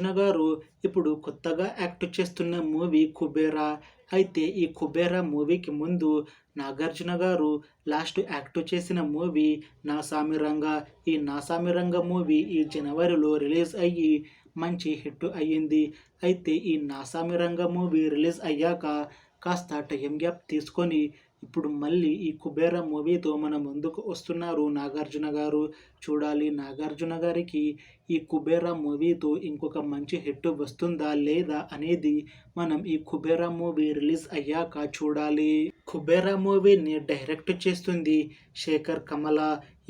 నాగార్జున గారు ఇప్పుడు కొత్తగా యాక్ట్ చేస్తున్న మూవీ 'కుబేరా'. అయితే ఈ 'కుబేరా' మూవీకి ముందు నాగార్జున గారు లాస్ట్ యాక్ట్ చేసిన మూవీ 'నా సామిరంగా'. ఈ 'నా సామిరంగా' మూవీ ఈ జనవరిలో రిలీజ్ అయ్యి మంచి హిట్ అయ్యింది. అయితే ఈ 'నా సామిరంగా' మూవీ రిలీజ్ అయ్యాక కాస్త టైం గ్యాప్ తీసుకొని ఇప్పుడు మళ్ళీ ఈ 'కుబేరా' మూవీతో మన ముందుకు వస్తున్నారు నాగార్జున గారు. చూడాలి నాగార్జున గారికి ఈ 'కుబేరా' మూవీతో ఇంకొక మంచి హిట్ వస్తుందా లేదా అనేది మనం ఈ 'కుబేరా' మూవీ రిలీజ్ అయ్యాక చూడాలి. 'కుబేరా' మూవీని డైరెక్ట్ చేస్తుంది శేఖర్ కమల.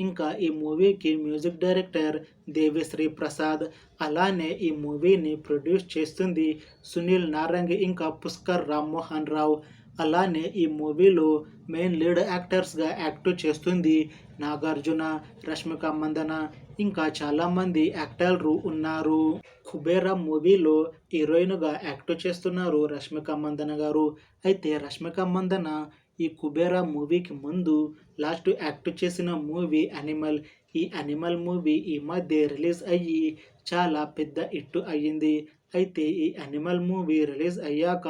ఇంకా ఈ మూవీకి మ్యూజిక్ డైరెక్టర్ దేవిశ్రీ ప్రసాద్. అలానే ఈ మూవీని ప్రొడ్యూస్ చేస్తుంది సునీల్ నారంగి ఇంకా పుష్కర్ రామ్మోహన్ రావు. అలానే ఈ మూవీలో మెయిన్ లీడ్ యాక్టర్స్గా యాక్ట్ చేస్తుంది నాగార్జున, రష్మిక మందన, ఇంకా చాలామంది యాక్టర్లు ఉన్నారు. 'కుబేరా' మూవీలో హీరోయిన్గా యాక్ట్ చేస్తున్నారు రష్మిక మందన గారు. అయితే రష్మిక మందన ఈ 'కుబేరా' మూవీకి ముందు లాస్ట్ యాక్ట్ చేసిన మూవీ 'యానిమల్'. ఈ 'యానిమల్' మూవీ ఈ మధ్య రిలీజ్ అయ్యి చాలా పెద్ద హిట్ అయ్యింది. అయితే ఈ 'యానిమల్' మూవీ రిలీజ్ అయ్యాక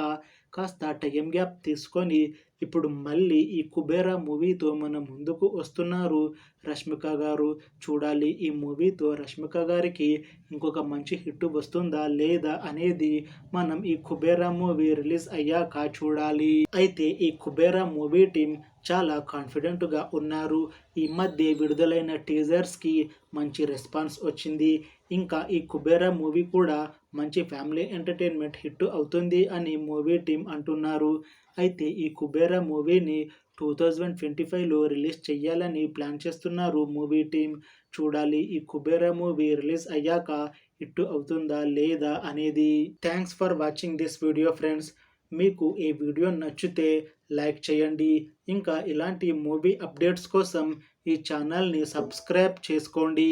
కాస్త టైం గ్యాప్ తీసుకొని ఇప్పుడు మళ్ళీ ఈ 'కుబేరా' మూవీతో మన ముందుకు వస్తున్నారు రష్మిక గారు. చూడాలి ఈ మూవీతో రష్మిక గారికి ఇంకొక మంచి హిట్ వస్తుందా లేదా అనేది మనం ఈ 'కుబేరా' మూవీ రిలీజ్ అయ్యాక చూడాలి. అయితే ఈ 'కుబేరా' మూవీ టీం చాలా కాన్ఫిడెంట్గా ఉన్నారు. ఈ మధ్య విడుదలైన టీజర్స్కి మంచి రెస్పాన్స్ వచ్చింది. ఇంకా ఈ 'కుబేరా' మూవీ కూడా మంచి ఫ్యామిలీ ఎంటర్టైన్మెంట్ హిట్ అవుతుంది అని మూవీ టీం అంటున్నారు. అయితే ఈ 'కుబేరా' మూవీని 2025లో రిలీజ్ చేయాలని ప్లాన్ చేస్తున్నారు మూవీ టీం. చూడాలి ఈ 'కుబేరా' మూవీ రిలీజ్ అయ్యాక హిట్ అవుతుందా లేదా అనేది. Thanks for watching this video friends. మీకు ఈ వీడియో నచ్చితే లైక్ చేయండి. ఇంకా ఇలాంటి మూవీ అప్డేట్స్ కోసం ఈ ఛానల్ని సబ్స్క్రైబ్ చేసుకోండి.